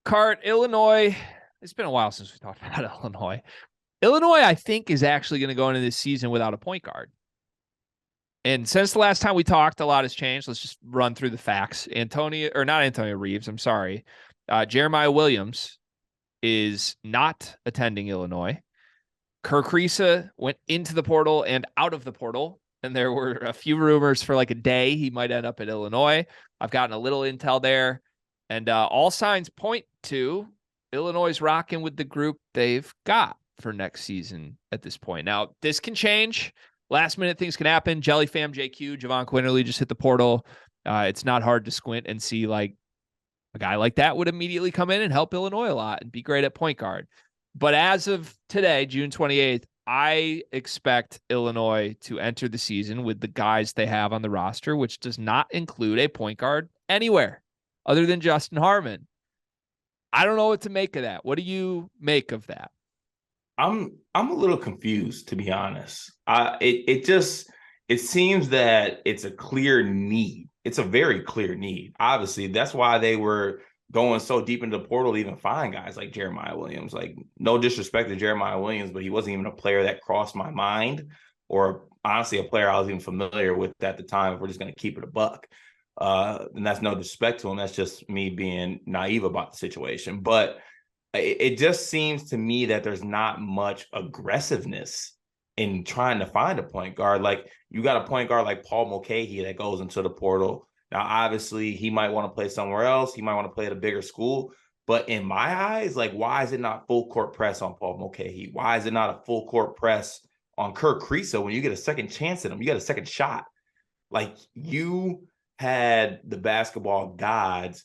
Cart, Illinois. It's been a while since we talked about Illinois. Illinois, I think, is actually going to go into this season without a point guard. And since the last time we talked, a lot has changed. Let's just run through the facts. Not Antonio Reeves, I'm sorry. Jeremiah Williams is not attending Illinois. Kerr Kriisa went into the portal and out of the portal. And there were a few rumors for like a day he might end up at Illinois. I've gotten a little intel there. And all signs point to Illinois rocking with the group they've got for next season at this point. Now, this can change. Last minute things can happen. Jelly Fam JQ, Javon Quinterly just hit the portal. It's not hard to squint and see like a guy like that would immediately come in and help Illinois a lot and be great at point guard. But as of today, June 28th, I expect Illinois to enter the season with the guys they have on the roster, which does not include a point guard anywhere other than Justin Harmon. I don't know what to make of that. What do you make of that? I'm a little confused, to be honest. It seems that it's a clear need. It's a very clear need. Obviously, that's why they were going so deep into the portal to even find guys like Jeremiah Williams. Like, no disrespect to Jeremiah Williams, but he wasn't even a player that crossed my mind, or honestly a player I was even familiar with at the time, if we're just going to keep it a buck. And that's no disrespect to him. That's just me being naive about the situation. But it just seems to me that there's not much aggressiveness in trying to find a point guard. Like, you got a point guard like Paul Mulcahy that goes into the portal. Now, obviously, he might want to play somewhere else. He might want to play at a bigger school. But in my eyes, like, why is it not full court press on Paul Mulcahy? Why is it not a full court press on Kerr Kriisa when you get a second chance at him? You got a second shot. Like, you had the basketball gods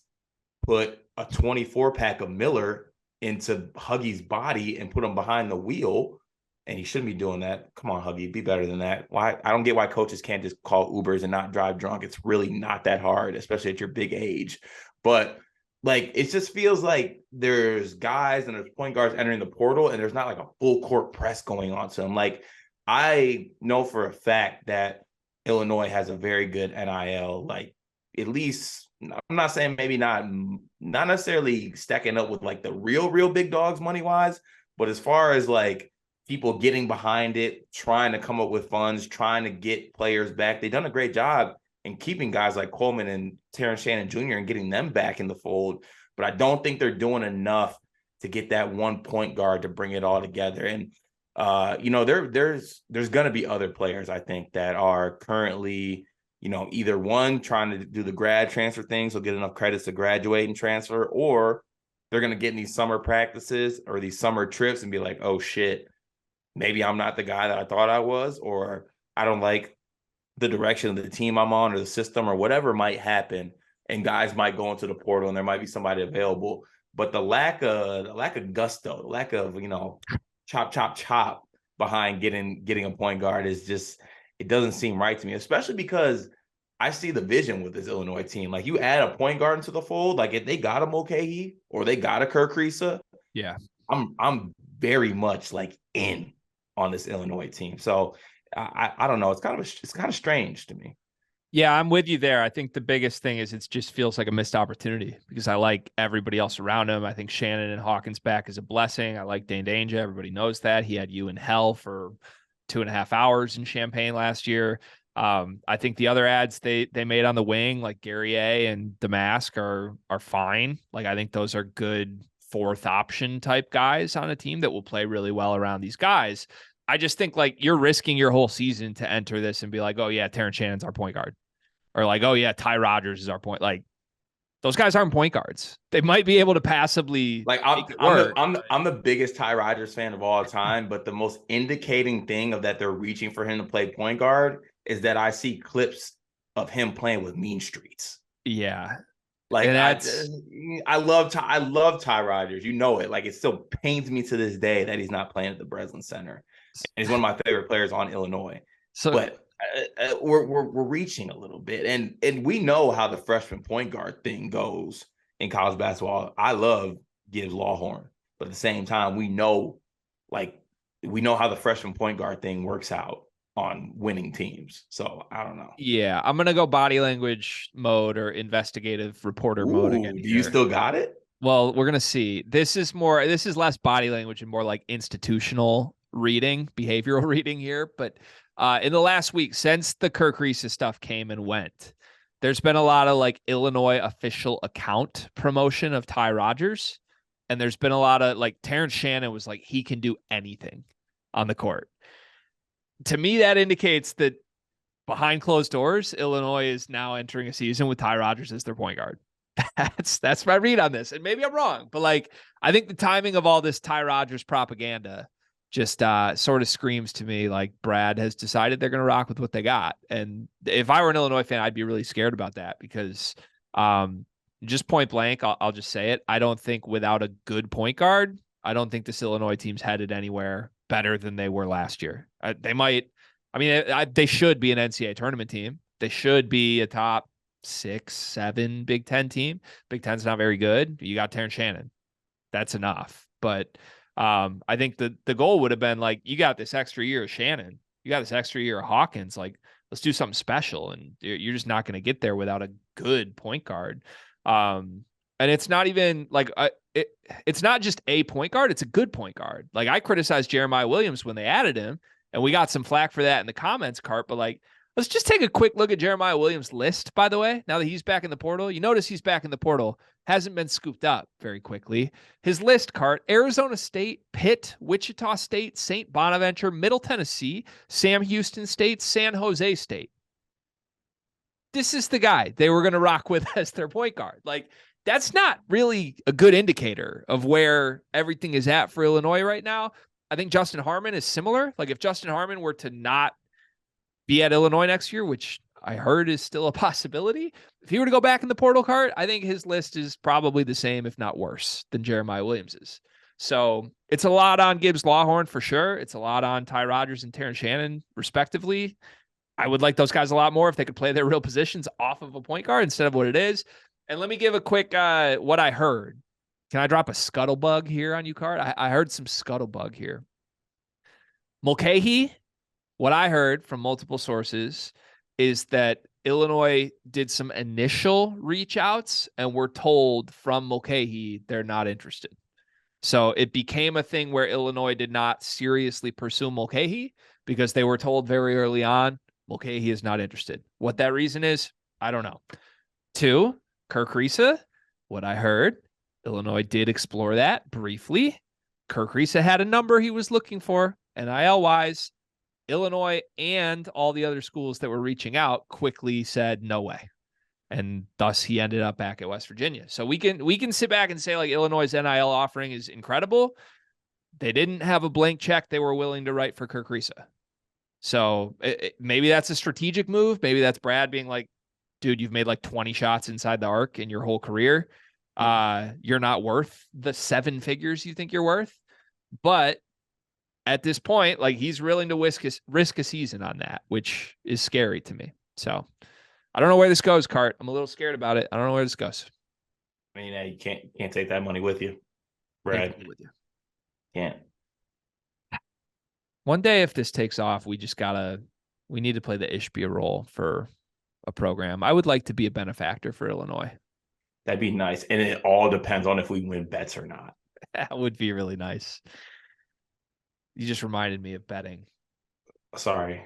put a 24-pack of Miller into Huggy's body and put him behind the wheel, and he shouldn't be doing that. Come on, Huggy, be better than that. Why? I don't get why coaches can't just call Ubers and not drive drunk. It's really not that hard, especially at your big age. But like, it just feels like there's guys and there's point guards entering the portal, and there's not like a full court press going on to them. Like, I know for a fact that Illinois has a very good NIL, like, at least, I'm not saying maybe not necessarily stacking up with like the real big dogs money wise, but as far as like people getting behind it, trying to come up with funds, trying to get players back, they've done a great job in keeping guys like Coleman and Terrence Shannon Jr. and getting them back in the fold. But I don't think they're doing enough to get that one point guard to bring it all together. And there's going to be other players, I think, that are currently, either one, trying to do the grad transfer thing, so get enough credits to graduate and transfer, or they're going to get in these summer practices or these summer trips and be like, oh shit, maybe I'm not the guy that I thought I was, or I don't like the direction of the team I'm on or the system or whatever might happen. And guys might go into the portal and there might be somebody available. But the lack of gusto, the lack of, chop behind getting a point guard is just, it doesn't seem right to me, especially because I see the vision with this Illinois team. Like, you add a point guard into the fold, like if they got a Mulcahy or they got a Kerr Kriisa, yeah, I'm very much like in on this Illinois team. So I don't know. It's kind of strange to me. Yeah, I'm with you there. I think the biggest thing is it just feels like a missed opportunity because I like everybody else around him. I think Shannon and Hawkins back is a blessing. I like Dane Danger. Everybody knows that. He had you in hell for 2.5 hours in Champaign last year. I think the other ads they made on the wing, like Gary A and Damask, are fine. Like, I think those are good fourth option type guys on a team that will play really well around these guys. I just think like you're risking your whole season to enter this and be like, oh yeah, Terrence Shannon's our point guard. Or like, oh yeah, Ty Rodgers is our point. Like, those guys aren't point guards. They might be able to passively like I'm the biggest Ty Rodgers fan of all time, but the most indicating thing of that they're reaching for him to play point guard is that I see clips of him playing with Mean Streets. Yeah. Like, I love Ty Rodgers. You know it. Like, it still pains me to this day that he's not playing at the Breslin Center. And he's one of my favorite players on Illinois. But we're reaching a little bit, and we know how the freshman point guard thing goes in college basketball. I love Gibbs Lawhorn, but at the same time, we know how the freshman point guard thing works out on winning teams. So I don't know. Yeah, I'm gonna go body language mode or investigative reporter mode again. Do you still got it? Well, we're gonna see. This is less body language and more like institutional reading, behavioral reading here. But in the last week, since the Kirk Reese stuff came and went, there's been a lot of like Illinois official account promotion of Ty Rodgers. And there's been a lot of like Terrence Shannon was like, he can do anything on the court. To me, that indicates that behind closed doors, Illinois is now entering a season with Ty Rodgers as their point guard. That's my read on this. And maybe I'm wrong, but like I think the timing of all this Ty Rodgers propaganda just sort of screams to me like Brad has decided they're going to rock with what they got. And if I were an Illinois fan, I'd be really scared about that because just point blank, I'll just say it. I don't think without a good point guard, I don't think this Illinois team's headed anywhere better than they were last year. They might, I mean, they should be an NCAA tournament team. They should be a top 6, 7 Big Ten team. Big Ten's not very good. You got Terrence Shannon. That's enough. But I think the goal would have been like, you got this extra year of Shannon. You got this extra year of Hawkins. Like, let's do something special. And you're just not going to get there without a good point guard. And it's not even like it's not just a point guard. It's a good point guard. Like I criticized Jeremiah Williams when they added him, and we got some flack for that in the comments, Cart. But like, let's just take a quick look at Jeremiah Williams' list, by the way, now that he's back in the portal. You notice he's back in the portal, hasn't been scooped up very quickly. His list, Cart: Arizona State, Pitt, Wichita State, St. Bonaventure, Middle Tennessee, Sam Houston State, San Jose State. This is the guy they were going to rock with as their point guard. Like, that's not really a good indicator of where everything is at for Illinois right now. I think Justin Harmon is similar. Like, if Justin Harmon were to not be at Illinois next year, which I heard is still a possibility, if he were to go back in the portal card, I think his list is probably the same, if not worse, than Jeremiah Williams's. So it's a lot on Gibbs Lawhorn for sure. It's a lot on Ty Rodgers and Terrence Shannon, respectively. I would like those guys a lot more if they could play their real positions off of a point guard instead of what it is. And let me give a quick what I heard. Can I drop a scuttlebug here on you, Card? I heard some scuttlebug here. Mulcahy, what I heard from multiple sources is that Illinois did some initial reach outs and were told from Mulcahy they're not interested. So it became a thing where Illinois did not seriously pursue Mulcahy because they were told very early on, Mulcahy is not interested. What that reason is, I don't know. 2, Kirk Reese, what I heard, Illinois did explore that briefly. Kirk Reese had a number he was looking for, NIL-wise. Illinois and all the other schools that were reaching out quickly said no way. And thus he ended up back at West Virginia. So we can sit back and say like Illinois' NIL offering is incredible. They didn't have a blank check they were willing to write for Kirk Reese. So maybe that's a strategic move. Maybe that's Brad being like, dude, you've made like 20 shots inside the arc in your whole career. You're not worth the 7 figures you think you're worth. But at this point, like he's willing to risk a season on that, which is scary to me. So I don't know where this goes, Cart. I'm a little scared about it. I don't know where this goes. I mean, you can't take that money with you, Brad. Can't. One day, if this takes off, we need to play the Ishbia role for a program. I would like to be a benefactor for Illinois. That'd be nice. And it all depends on if we win bets or not. That would be really nice. You just reminded me of betting. Sorry.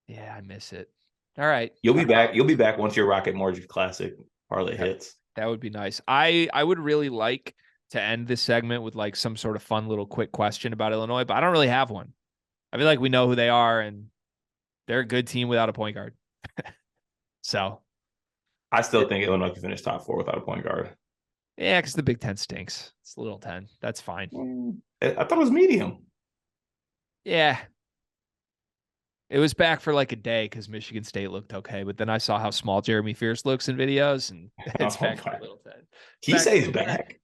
Yeah, I miss it. All right. You'll be back. You'll be back once your Rocket Mortgage Classic parlay hits. That would be nice. I would really like to end this segment with like some sort of fun little quick question about Illinois, but I don't really have one. I feel like we know who they are and they're a good team without a point guard. So I still think Illinois can finish top 4 without a point guard. Yeah, because the Big Ten stinks. It's the Little 10. That's fine. I thought it was medium. Yeah. It was back for like a day because Michigan State looked okay, but then I saw how small Jeremy Fierce looks in videos, and it's back to the Little 10. He says back.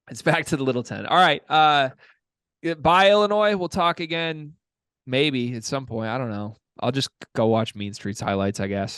It's back to the Little 10. All right. Bye, Illinois. We'll talk again maybe at some point. I don't know. I'll just go watch Mean Streets highlights, I guess.